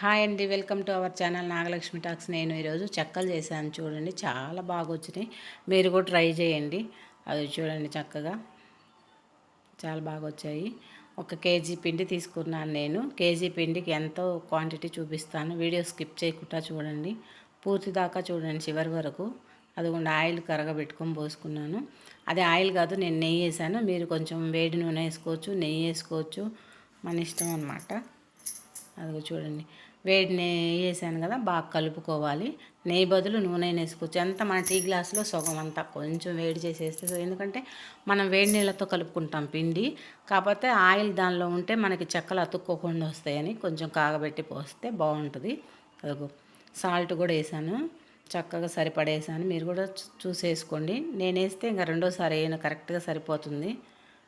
Hi అండి, welcome to our channel Nagalakshmi talks. నేను ఈరోజు చెక్కలు చేశాను చూడండి, చాలా బాగా వచ్చినాయి. మీరు కూడా ట్రై చేయండి. అది చూడండి, చక్కగా చాలా బాగా వచ్చాయి. ఒక కేజీ పిండి తీసుకున్నాను నేను. కేజీ పిండికి ఎంతో క్వాంటిటీ చూపిస్తాను, వీడియో స్కిప్ చేయకుండా చూడండి, పూర్తి దాకా చూడండి చివరి వరకు. అదిగోండి, ఆయిల్ కరగబెట్టుకొని పోసుకున్నాను. అదే ఆయిల్ కాదు, నేను నెయ్యి వేసాను. మీరు కొంచెం వేడి నూనె వేసుకోవచ్చు, నెయ్యి వేసుకోవచ్చు, మన ఇష్టం అన్నమాట. అదిగో చూడండి, వేడి నెయ్యి వేసాను కదా, బాగా కలుపుకోవాలి. నెయ్యి బదులు నూనె వేసుకోవచ్చు. ఎంత మన టీ గ్లాసులో సగం అంతా కొంచెం వేడి చేసేస్తే, ఎందుకంటే మనం వేడి నీళ్ళతో కలుపుకుంటాం పిండి, కాకపోతే ఆయిల్ దానిలో ఉంటే మనకి చెక్కలు అతుక్కోకుండా వస్తాయని కొంచెం కాగబెట్టి పోస్తే బాగుంటుంది. అదిగో సాల్ట్ కూడా వేసాను, చక్కగా సరిపడేసాను. మీరు కూడా చూసేసుకోండి. నేను వేస్తే ఇంకా రెండోసారి వేయను, కరెక్ట్గా సరిపోతుంది.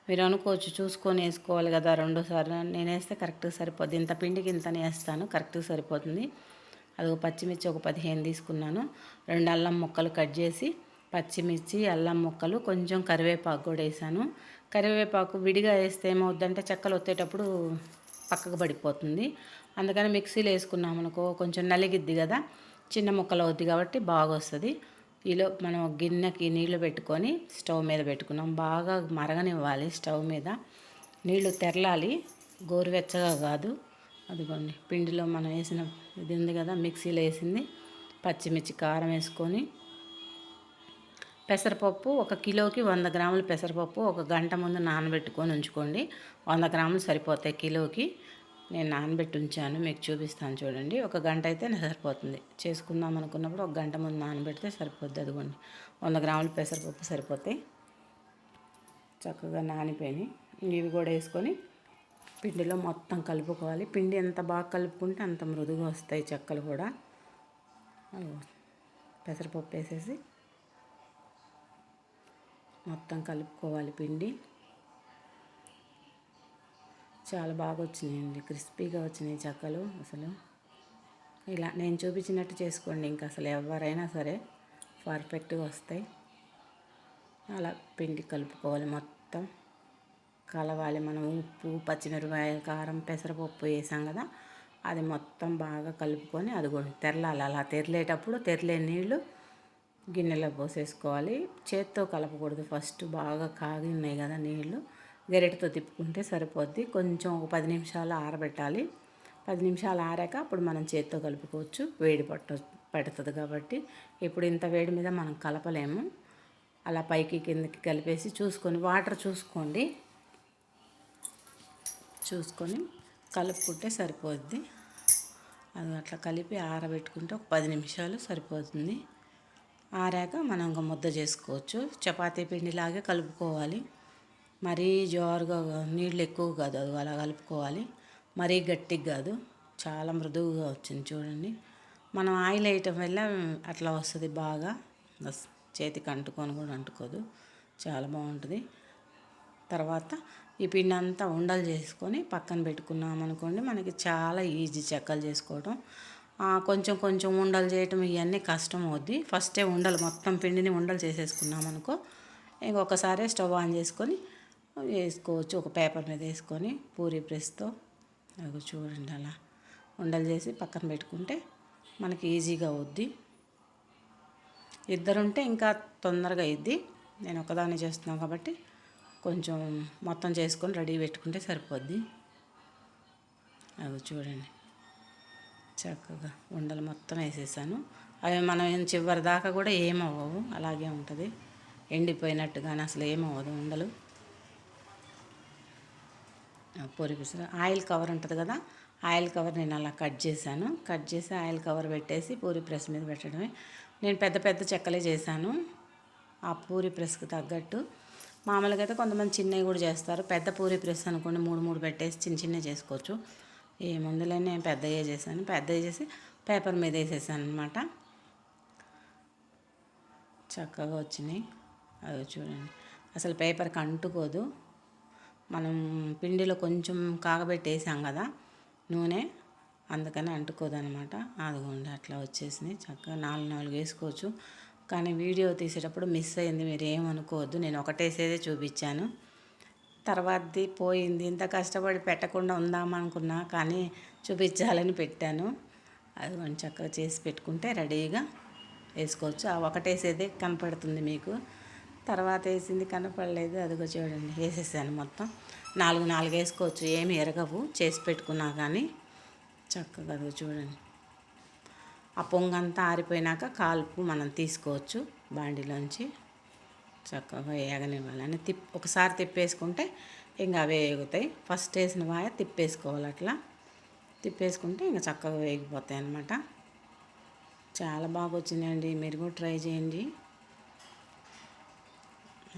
మీరు అనుకోవచ్చు చూసుకొని వేసుకోవాలి కదా రెండోసారి, నేను వేస్తే కరెక్ట్గా సరిపోద్ది. ఇంత పిండికి ఇంతనే వేస్తాను, కరెక్ట్గా సరిపోతుంది. అది పచ్చిమిర్చి ఒక 15 తీసుకున్నాను. 2 అల్లం ముక్కలు కట్ చేసి, పచ్చిమిర్చి, అల్లం ముక్కలు, కొంచెం కరివేపాకు కూడా వేసాను. కరివేపాకు విడిగా వేస్తే ఏమవుద్దంటే చెక్కలు వచ్చేటప్పుడు పక్కకు పడిపోతుంది. అందుకని మిక్సీలో వేసుకున్నామనుకో కొంచెం నలిగిద్ది కదా, చిన్న ముక్కలు అవుద్ది కాబట్టి బాగా వస్తుంది. ఈలో మనం గిన్నెకి నీళ్లు పెట్టుకొని స్టవ్ మీద పెట్టుకున్నాం. బాగా మరగనివ్వాలి స్టవ్ మీద. నీళ్లు తెరలాలి, గోరువెచ్చగా కాదు. అదిగోండి, పిండిలో మనం వేసిన ఇది ఉంది కదా, మిక్సీలో వేసింది. పచ్చిమిర్చి, కారం వేసుకొని, పెసరపప్పు 1 కిలోకి 100 గ్రాముల పెసరపప్పు 1 గంట ముందు నానబెట్టుకొని ఉంచుకోండి. 100 గ్రాములు సరిపోతాయి కిలోకి. నేను నానబెట్టి ఉంచాను, మీకు చూపిస్తాను చూడండి. 1 గంట అయితే సరిపోతుంది. చేసుకుందాం అనుకున్నప్పుడు 1 గంట ముందు నానబెడితే సరిపోద్ది. అదిగోండి, 100 గ్రాముల పెసరపప్పు సరిపోతాయి. చక్కగా నానిపోయినాయి. ఇవి కూడా వేసుకొని పిండిలో మొత్తం కలుపుకోవాలి. పిండి ఎంత బాగా కలుపుకుంటే అంత మృదుగా వస్తాయి చెక్కలు కూడా. పెసరపప్పు వేసేసి మొత్తం కలుపుకోవాలి పిండి. చాలా బాగా వచ్చినాయండి, క్రిస్పీగా వచ్చినాయి చెక్కలు. అసలు ఇలా నేను చూపించినట్టు చేసుకోండి, ఇంకా అసలు ఎవరైనా సరే పర్ఫెక్ట్గా వస్తాయి. అలా పిండి కలుపుకోవాలి, మొత్తం కలవాలి. మనం ఉప్పు, పచ్చిమిరపకాయ, కారం, పెసరపప్పు వేసాం కదా, అది మొత్తం బాగా కలుపుకొని అదిగోండి తెరలాలి. అలా తెరలేటప్పుడు తెరలే నీళ్ళు గిన్నెలో పోసేసుకోవాలి. చేత్తో కలపకూడదు, ఫస్ట్ బాగా కాగి ఉన్నాయి కదా నీళ్ళు, గరిటెతో తిప్పుకుంటే సరిపోద్ది. కొంచెం ఒక 10 నిమిషాలు ఆరబెట్టాలి. 10 నిమిషాలు ఆరాక అప్పుడు మనం చేత్తో కలుపుకోవచ్చు, వేడి పెడుతుంది కాబట్టి. ఇప్పుడు ఇంత వేడి మీద మనం కలపలేము. అలా పైకి కిందకి కలిపేసి చూసుకొని, వాటర్ చూసుకోండి, చూసుకొని కలుపుకుంటే సరిపోద్ది. అది అట్లా కలిపి ఆరబెట్టుకుంటే ఒక 10 నిమిషాలు సరిపోతుంది. ఆరాక మనం ఇంకా ముద్ద చేసుకోవచ్చు. చపాతీ పిండిలాగే కలుపుకోవాలి, మరీ జోరుగా నీళ్ళు ఎక్కువ కాదు, అది అలా కలుపుకోవాలి. మరీ గట్టిగా కాదు, చాలా మృదువుగా వచ్చింది చూడండి. మనం ఆయిల్ వేయటం వల్ల అట్లా వస్తుంది బాగా, చేతికి అంటుకొని కూడా అంటుకోదు, చాలా బాగుంటుంది. తర్వాత ఈ పిండి అంతా ఉండలు చేసుకొని పక్కన పెట్టుకున్నాం అనుకోండి, మనకి చాలా ఈజీ చెక్కలు చేసుకోవడం. కొంచెం కొంచెం ఉండలు చేయటం ఇవన్నీ కష్టం అవుద్ది. ఫస్టే ఉండలు మొత్తం పిండిని ఉండలు చేసేసుకున్నాం అనుకో, ఇంకొకసారి స్టవ్ ఆన్ చేసుకొని వేసుకోవచ్చు. ఒక పేపర్ మీద వేసుకొని పూరీ ప్రెస్తో అవి చూడండి అలా ఉండలు చేసి పక్కన పెట్టుకుంటే మనకి ఈజీగా అవుద్ది. ఇద్దరుంటే ఇంకా తొందరగా అయ్యిద్ది. నేను ఒకదాన్ని చేస్తున్నాను కాబట్టి కొంచెం మొత్తం చేసుకొని రెడీ పెట్టుకుంటే సరిపోద్ది. అవి చూడండి, చక్కగా ఉండలు మొత్తం వేసేసాను. అవి మనం చివరి దాకా కూడా ఏమవ్వవు, అలాగే ఉంటుంది, ఎండిపోయినట్టుగానే అసలు ఏమవ్వదు ఉండలు. పూరి పిసర ఆయిల్ కవర్ ఉంటుంది కదా, ఆయిల్ కవర్ నేను అలా కట్ చేసి ఆయిల్ కవర్ పెట్టేసి పూరి ప్రెస్ మీద పెట్టడమే. నేను పెద్ద పెద్ద చెక్కలే చేశాను, ఆ పూరి ప్రెస్కి తగ్గట్టు. మామూలుగా అయితే కొంతమంది చిన్నవి కూడా చేస్తారు. పెద్ద పూరి ప్రెస్ అనుకోండి, 3 పెట్టేసి చిన్న చిన్నవి చేసుకోవచ్చు. ఏముందులే, నేను పెద్దగా చేశాను. పెద్దగా చేసి పేపర్ మీద వేసేసాను అనమాట. చక్కగా వచ్చినాయి. అవి చూడండి, అసలు పేపర్కి అంటుకోదు. మనం పిండిలో కొంచెం కాగబెట్టేసాం కదా నూనె, అందుకని అంటుకోదు అనమాట. అదిగోండి అట్లా వచ్చేసినాయి. చక్కగా 4 వేసుకోవచ్చు. కానీ వీడియో తీసేటప్పుడు మిస్ అయింది, మీరు ఏమనుకోవద్దు. నేను ఒకటేసేదే చూపించాను, తర్వాతది పోయింది. ఇంత కష్టపడి పెట్టకుండా ఉందామనుకున్నా, కానీ చూపించాలని పెట్టాను. అది కొంచెం చక్కగా చేసి పెట్టుకుంటే రెడీగా వేసుకోవచ్చు. ఆ ఒకటేసేదే కనపడుతుంది మీకు, తర్వాత వేసింది కనపడలేదు. అదిగో చూడండి, వేసేసాను మొత్తం. 4 వేసుకోవచ్చు, ఏమి ఎరగవు చేసి పెట్టుకున్నా కానీ. చక్కగా అదిగో చూడండి, ఆ పొంగంతా ఆరిపోయినాక కాల్పు మనం తీసుకోవచ్చు బాండిలోంచి. చక్కగా వేగనివ్వాలని ఒకసారి తిప్పేసుకుంటే ఇంకా అవే వేగుతాయి. ఫస్ట్ వేసిన వాయ తిప్పేసుకోవాలి, అట్లా తిప్పేసుకుంటే ఇంకా చక్కగా వేగిపోతాయి అన్నమాట. చాలా బాగా వచ్చిందండి, మీరు కూడా ట్రై చేయండి.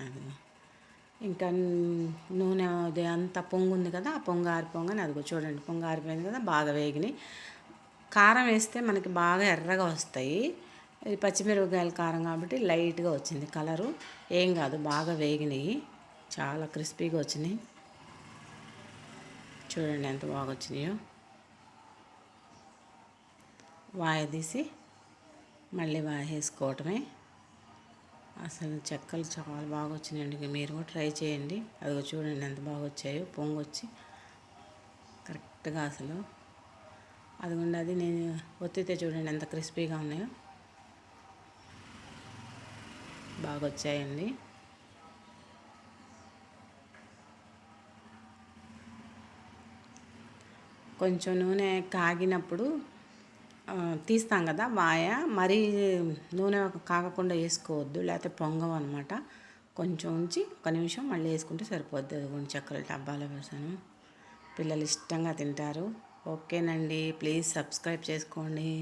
అది ఇంకా నూనె అది అంతా పొంగు ఉంది కదా, ఆ పొంగు ఆరిపోగానే అదిగో చూడండి, పొంగు ఆరిపోయింది కదా, బాగా వేగినాయి. కారం వేస్తే మనకి బాగా ఎర్రగా వస్తాయి. ఇది పచ్చిమిరపకాయల కారం కాబట్టి లైట్గా వచ్చింది కలరు. ఏం కాదు, బాగా వేగినాయి, చాలా క్రిస్పీగా వచ్చినాయి. చూడండి ఎంత బాగా వచ్చినాయో. వాయ తీసి మళ్ళీ వాయ వేసుకోవటమే. అసలు చెక్కలు చాలా బాగా వచ్చినాయండి, మీరు కూడా ట్రై చేయండి. అదిగో చూడండి ఎంత బాగా వచ్చాయో, పొంగు వచ్చి కరెక్ట్గా అసలు. అదిగోండి, అది నేను ఒత్తితే చూడండి ఎంత క్రిస్పీగా ఉన్నాయో, బాగా వచ్చాయండి. కొంచెం నూనె కాగినప్పుడు తీస్తాం కదా వాయ, మరీ నూనె కాగకుండా వేసుకోవద్దు, లేకపోతే పొంగం అనమాట. కొంచెం ఉంచి 1 నిమిషం మళ్ళీ వేసుకుంటే సరిపోద్ది. అది కొంచెం చక్కర డబ్బాలో వేసాను, పిల్లలు ఇష్టంగా తింటారు. ఓకేనండి, ప్లీజ్ సబ్స్క్రైబ్ చేసుకోండి.